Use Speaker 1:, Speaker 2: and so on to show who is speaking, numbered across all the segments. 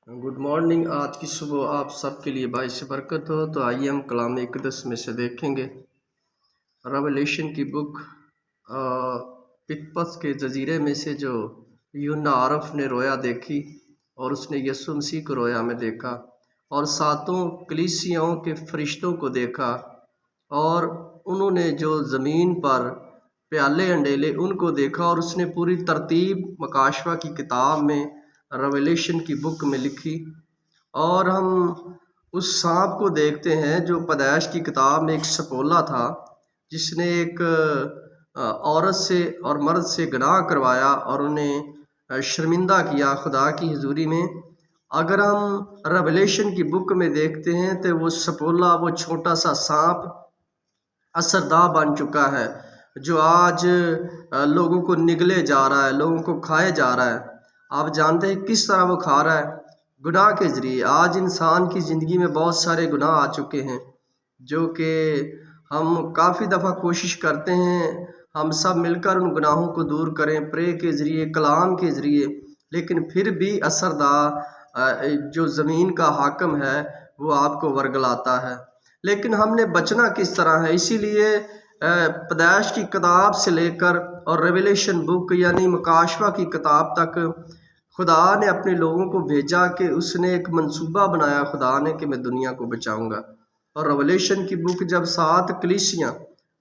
Speaker 1: Good morning. आज की सुबह आप सबके लिए बाइस बरकत हो। तो आइए हम कलाम इक़दस में से देखेंगे रेवलेशन की बुक पितपस के जजीरे में से जो यूहन्ना आरफ ने रोया देखी और उसने यीशु मसीह को रोया में देखा और सातों कलीसियाओं के फरिश्तों को देखा और उन्होंने जो ज़मीन पर प्याले अंडेले उनको देखा और उसने पूरी तरतीब मकाशवा की किताब में रेवलेशन की बुक में लिखी। और हम उस सांप को देखते हैं जो पैदाइश की किताब में एक सपोला था जिसने एक औरत से और मर्द से गुनाह करवाया और उन्हें शर्मिंदा किया खुदा की हुजूरी में। अगर हम रेवलेशन की बुक में देखते हैं तो वो सपोला, वो छोटा सा सांप असरदा बन चुका है जो आज लोगों को निगले जा रहा है, लोगों को खाए जा रहा है। आप जानते हैं किस तरह वो खा रहा है? गुनाह के ज़रिए। आज इंसान की ज़िंदगी में बहुत सारे गुनाह आ चुके हैं जो कि हम काफ़ी दफ़ा कोशिश करते हैं हम सब मिलकर उन गुनाहों को दूर करें प्रे के ज़रिए, कलाम के ज़रिए, लेकिन फिर भी असरदा जो ज़मीन का हाकम है वो आपको वर्गलाता है। लेकिन हमने बचना किस तरह है? इसीलिए पैदाइश की किताब से लेकर और रेवलेशन बुक यानी मकाशवा की किताब तक खुदा ने अपने लोगों को भेजा कि उसने एक मंसूबा बनाया खुदा ने कि मैं दुनिया को बचाऊंगा। और रेवलेशन की बुक जब 7 कलीसियाँ,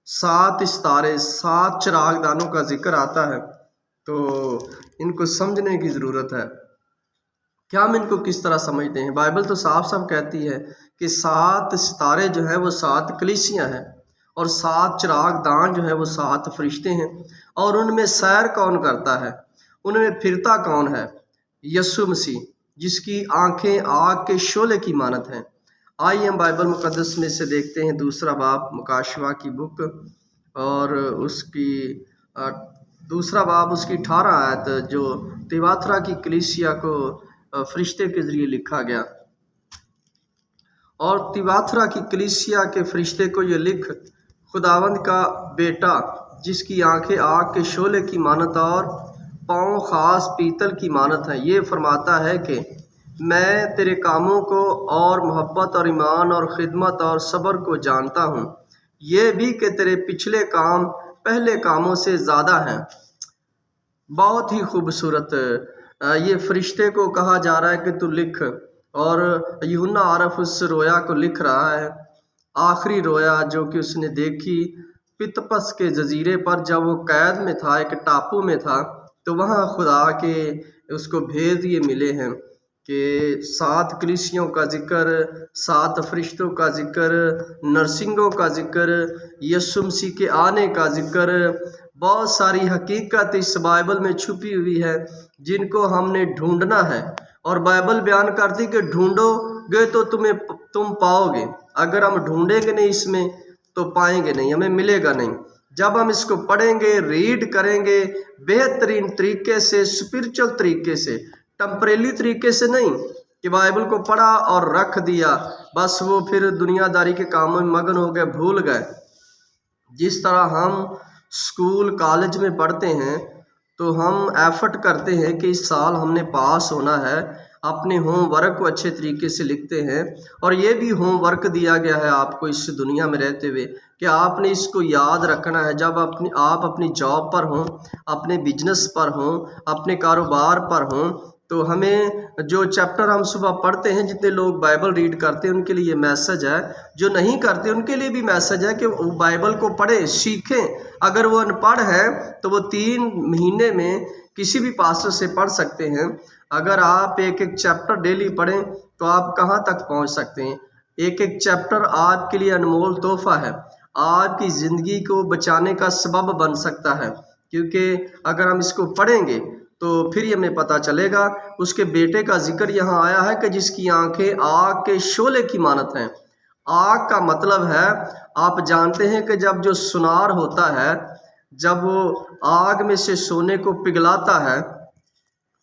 Speaker 1: 7 सितारे, 7 चिरागदानों का जिक्र आता है तो इनको समझने की ज़रूरत है। क्या हम इनको किस तरह समझते हैं? बाइबल तो साफ साफ कहती है कि 7 सितारे जो है वो 7 कलीसियाँ हैं और 7 चिरागदान जो है वो 7 फरिश्ते हैं। और उनमें सैर कौन करता है? उनमें फिरता कौन है? यीशु मसीह, जिसकी आंखें आग के शोले की मानत हैं। आइए हम बाइबल मुकद्दस में से देखते हैं दूसरा बाब मकाशवा की बुक और उसकी दूसरा बाब उसकी 18 आयत जो तिवाथरा की कलीसिया को फरिश्ते के ज़रिए लिखा गया। और तिवाथरा की कलीसिया के फरिश्ते को ये लिख, खुदावंद का बेटा जिसकी आंखें आग के शोले की मानत और पाँव खास पीतल की मानत है, ये फरमाता है कि मैं तेरे कामों को और मोहब्बत और ईमान और ख़िदमत और सब्र को जानता हूँ, ये भी कि तेरे पिछले काम पहले कामों से ज़्यादा हैं। बहुत ही खूबसूरत ये फरिश्ते को कहा जा रहा है कि तू लिख। और यूहन्ना आरफ उस रोया को लिख रहा है, आखिरी रोया जो कि उसने देखी पितपस के जजीरे पर जब वो कैद में था, एक टापू में था। तो वहाँ खुदा के उसको भेद ये मिले हैं कि 7 कलीसियों का जिक्र, 7 फरिश्तों का जिक्र, नरसिंगों का जिक्र, यीशु मसीह के आने का जिक्र। बहुत सारी हकीकत इस बाइबल में छुपी हुई है जिनको हमने ढूंढना है। और बाइबल बयान करती कि ढूंढोगे तो तुम पाओगे। अगर हम ढूंढेंगे नहीं इसमें तो पाएंगे नहीं, हमें मिलेगा नहीं। जब हम इसको पढ़ेंगे, रीड करेंगे बेहतरीन तरीके से, स्पिरिचुअल तरीके से, टेम्परेरी तरीके से नहीं कि बाइबल को पढ़ा और रख दिया बस वो फिर दुनियादारी के कामों में मगन हो गए, भूल गए। जिस तरह हम स्कूल कॉलेज में पढ़ते हैं तो हम एफर्ट करते हैं कि इस साल हमने पास होना है, अपने होमवर्क को अच्छे तरीके से लिखते हैं। और ये भी होमवर्क दिया गया है आपको इस दुनिया में रहते हुए कि आपने इसको याद रखना है। जब आप अपनी जॉब पर हों, अपने बिजनेस पर हों, अपने कारोबार पर हों, तो हमें जो चैप्टर हम सुबह पढ़ते हैं, जितने लोग बाइबल रीड करते हैं उनके लिए मैसेज है, जो नहीं करते उनके लिए भी मैसेज है कि वो बाइबल को पढ़ें, सीखें। अगर वो अनपढ़ है तो वो 3 महीने में किसी भी पास्टर से पढ़ सकते हैं। अगर आप एक एक चैप्टर डेली पढ़ें तो आप कहाँ तक पहुँच सकते हैं। एक एक चैप्टर आपके लिए अनमोल तोहफा है, आपकी ज़िंदगी को बचाने का सबब बन सकता है। क्योंकि अगर हम इसको पढ़ेंगे तो फिर ये हमें पता चलेगा। उसके बेटे का जिक्र यहाँ आया है कि जिसकी आंखें आग के शोले की मानत हैं। आग का मतलब है, आप जानते हैं कि जब जो सुनार होता है, जब वो आग में से सोने को पिघलाता है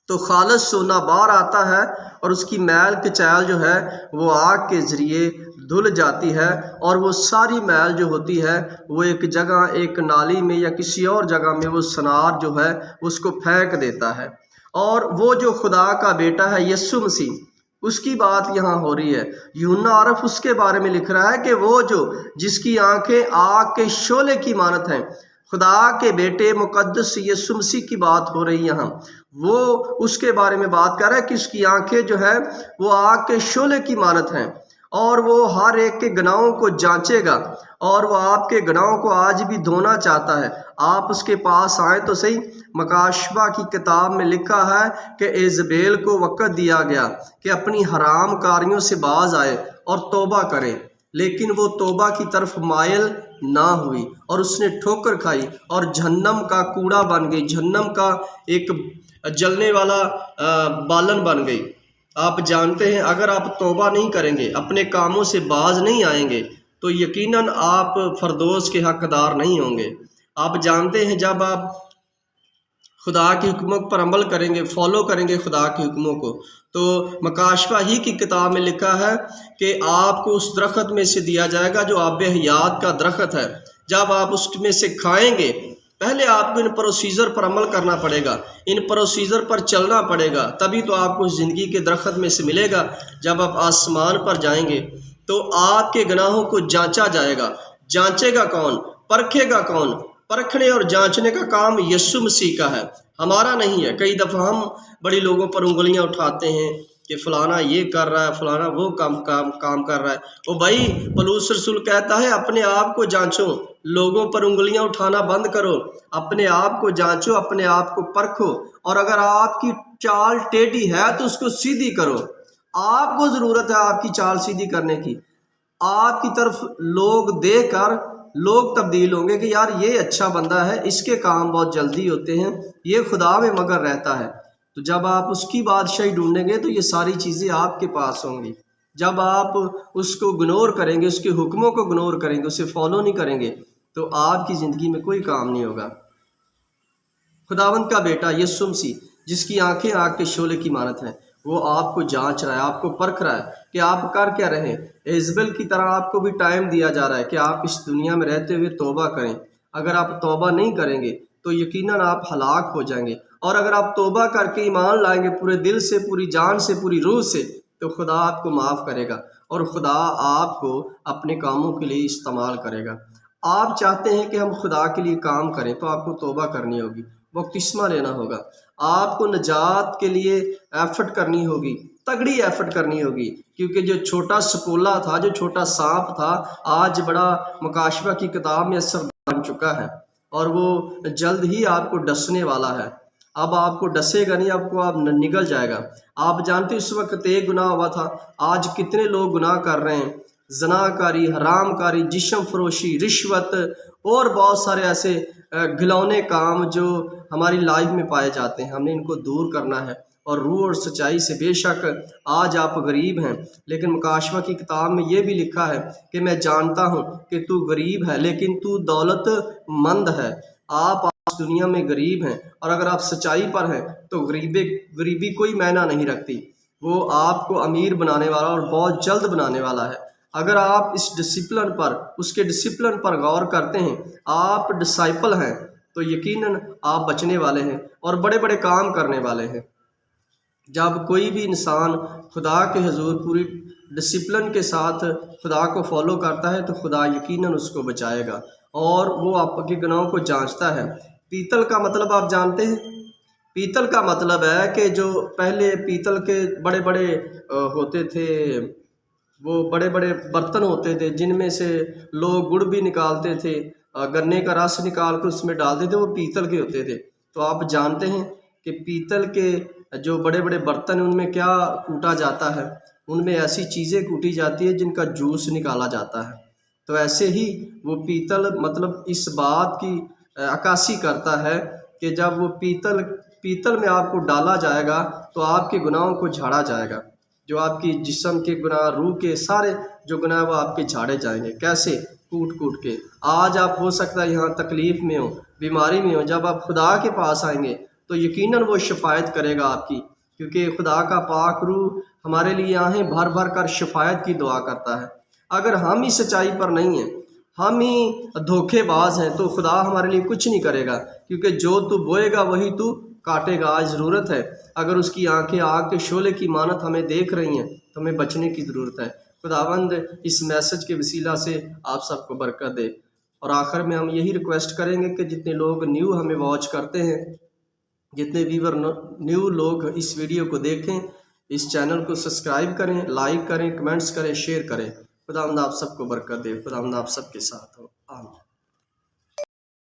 Speaker 1: तो खालिस सोना बाहर आता है और उसकी मैल कचायल जो है वो आग के ज़रिए धुल जाती है और वो सारी मैल जो होती है वो एक जगह, एक नाली में या किसी और जगह में वो सुनार जो है उसको फेंक देता है। और वो जो खुदा का बेटा है यीशु मसीह, اس کی بات یہاں ہو رہی ہے۔ یوحنا عارف اس کے بارے میں لکھ رہا ہے کہ وہ جس کی آنکھیں آگ کے شعلے کی مانت ہیں، خدا کے بیٹے مقدس یسوع مسیح کی بات ہو رہی یہاں، وہ اس کے بارے میں بات کر رہا ہے کہ اس کی آنکھیں جو ہے وہ آگ کے شعلے کی مانت ہیں، اور وہ ہر ایک کے گناہوں کو جانچے گا، اور وہ آپ کے گناہوں کو آج بھی دھونا چاہتا ہے۔ آپ اس کے پاس آئیں تو صحیح۔ مکاشفہ کی کتاب میں لکھا ہے کہ ایزبیل کو وقت دیا گیا کہ اپنی حرام کاریوں سے باز آئے اور توبہ کرے، لیکن وہ توبہ کی طرف مائل نہ ہوئی اور اس نے ٹھوکر کھائی اور جہنم کا کوڑا بن گئی، جہنم کا ایک جلنے والا بالن بن گئی۔ آپ جانتے ہیں اگر آپ توبہ نہیں کریں گے، اپنے کاموں سے باز نہیں آئیں گے، تو یقیناً آپ فردوس کے حقدار نہیں ہوں گے۔ آپ جانتے ہیں جب آپ خدا کے حکموں پر عمل کریں گے، فالو کریں گے خدا کے حکموں کو، تو مکاشفہ ہی کی کتاب میں لکھا ہے کہ آپ کو اس درخت میں سے دیا جائے گا جو آب حیات کا درخت ہے۔ جب آپ اس میں سے کھائیں گے، پہلے آپ کو ان پروسیجر پر عمل کرنا پڑے گا، ان پروسیجر پر چلنا پڑے گا، تبھی تو آپ کو زندگی کے درخت میں سے ملے گا۔ جب آپ آسمان پر جائیں گے تو آپ کے گناہوں کو جانچا جائے گا۔ جانچے گا کون؟ پرکھے گا کون؟ پرکھنے اور جانچنے کا کام یسوع مسیح کا ہے، ہمارا نہیں ہے۔ کئی دفعہ ہم بڑی لوگوں پر انگلیاں اٹھاتے ہیں کہ فلانا یہ کر رہا ہے، فلانا وہ کام کر رہا ہے۔ او بھائی، پولس رسول کہتا ہے اپنے آپ کو جانچو، لوگوں پر انگلیاں اٹھانا بند کرو، اپنے آپ کو جانچو، اپنے آپ کو پرکھو، اور اگر آپ کی چال ٹیڑھی ہے تو اس کو سیدھی کرو۔ آپ کو ضرورت ہے آپ کی چال سیدھی کرنے کی۔ آپ کی طرف لوگ دیکھ کر لوگ تبدیل ہوں گے کہ یار یہ اچھا بندہ ہے، اس کے کام بہت جلدی ہوتے ہیں، یہ خدا میں مگر رہتا ہے۔ تو جب آپ اس کی بادشاہی ڈھونڈیں گے تو یہ ساری چیزیں آپ کے پاس ہوں گی۔ جب آپ اس کو اگنور کریں گے، اس کے حکموں کو اگنور کریں گے، اسے فالو نہیں کریں گے، تو آپ کی زندگی میں کوئی کام نہیں ہوگا۔ خداوند کا بیٹا یسوع مسیح، جس کی آنکھیں آگ کے شعلے کی مانت ہیں، وہ آپ کو جانچ رہا ہے، آپ کو پرکھ رہا ہے کہ آپ کر کیا رہے ہیں۔ ایزبل کی طرح آپ کو بھی ٹائم دیا جا رہا ہے کہ آپ اس دنیا میں رہتے ہوئے توبہ کریں۔ اگر آپ توبہ نہیں کریں گے تو یقیناً آپ ہلاک ہو جائیں گے، اور اگر آپ توبہ کر کے ایمان لائیں گے پورے دل سے، پوری جان سے، پوری روح سے، تو خدا آپ کو معاف کرے گا اور خدا آپ کو اپنے کاموں کے لیے استعمال کرے گا۔ آپ چاہتے ہیں کہ ہم خدا کے لیے کام کریں تو آپ کو توبہ کرنی ہوگی، بپتسمہ لینا ہوگا، آپ کو نجات کے لیے ایفرٹ کرنی ہوگی، تگڑی ایفرٹ کرنی ہوگی، کیونکہ جو چھوٹا سپولا تھا، جو چھوٹا سانپ تھا، آج بڑا مکاشفہ کی کتاب میں اثر بن چکا ہے، اور وہ جلد ہی آپ کو ڈسنے والا ہے۔ اب آپ کو ڈسے گا نہیں، آپ کو اب نگل جائے گا۔ آپ جانتے اس وقت ایک گناہ ہوا تھا، آج کتنے لوگ گناہ کر رہے ہیں، زنا کاری، حرام کاری، جسم فروشی، رشوت، اور بہت سارے ایسے گھلونے کام جو ہماری لائف میں پائے جاتے ہیں۔ ہم نے ان کو دور کرنا ہے، اور روح اور سچائی سے۔ بے شک آج آپ غریب ہیں، لیکن مکاشفہ کی کتاب میں یہ بھی لکھا ہے کہ میں جانتا ہوں کہ تو غریب ہے لیکن تو دولت مند ہے۔ آپ آج دنیا میں غریب ہیں، اور اگر آپ سچائی پر ہیں تو غریبی کوئی معنی نہیں رکھتی، وہ آپ کو امیر بنانے والا اور بہت جلد بنانے والا ہے۔ اگر آپ اس ڈسپلن پر، اس کے ڈسپلن پر غور کرتے ہیں، آپ ڈسائپل ہیں، تو یقیناً آپ بچنے والے ہیں اور بڑے بڑے کام کرنے والے ہیں۔ جب کوئی بھی انسان خدا کے حضور پوری ڈسپلن کے ساتھ خدا کو فالو کرتا ہے تو خدا یقیناً اس کو بچائے گا، اور وہ آپ کے گناہوں کو جانچتا ہے۔ پیتل کا مطلب آپ جانتے ہیں؟ پیتل کا مطلب ہے کہ جو پہلے پیتل کے بڑے بڑے ہوتے تھے، وہ بڑے بڑے برتن ہوتے تھے جن میں سے لوگ گڑ بھی نکالتے تھے، گنے کا رس نکال کر اس میں ڈالتے تھے، وہ پیتل کے ہوتے تھے۔ تو آپ جانتے ہیں کہ پیتل کے جو بڑے بڑے برتن ان میں کیا کوٹا جاتا ہے؟ ان میں ایسی چیزیں کوٹی جاتی ہے جن کا جوس نکالا جاتا ہے۔ تو ایسے ہی وہ پیتل مطلب اس بات کی عکاسی کرتا ہے کہ جب وہ پیتل میں آپ کو ڈالا جائے گا تو آپ کے گناہوں کو جھاڑا جائے گا، جو آپ کی جسم کے گناہ، روح کے سارے جو گناہ وہ آپ کے جھاڑے جائیں گے۔ کیسے؟ کوٹ کوٹ کے۔ آج آپ ہو سکتا ہے یہاں تکلیف میں ہو، بیماری میں ہو، جب آپ خدا کے پاس آئیں گے تو یقیناً وہ شفایت کرے گا آپ کی، کیونکہ خدا کا پاک روح ہمارے لیے آہیں بھر بھر کر شفایت کی دعا کرتا ہے۔ اگر ہم ہی سچائی پر نہیں ہیں، ہم ہی دھوکے باز ہیں، تو خدا ہمارے لیے کچھ نہیں کرے گا، کیونکہ جو تو بوئے گا وہی تو काटे का आज ज़रूरत है। अगर उसकी आंखें आग के शोले की मानत हमें देख रही हैं तो हमें बचने की ज़रूरत है। खुदावंद इस मैसेज के वसीला से आप सबको बरकत दे। और आखिर में हम यही रिक्वेस्ट करेंगे कि जितने लोग न्यू हमें वॉच करते हैं, जितने व्यूवर न्यू लोग इस वीडियो को देखें, इस चैनल को सब्सक्राइब करें, लाइक करें, कमेंट्स करें, शेयर करें। खुदावंद आप सबको बरकत दे। खुदावंद आप सबके साथ हो। आमीन।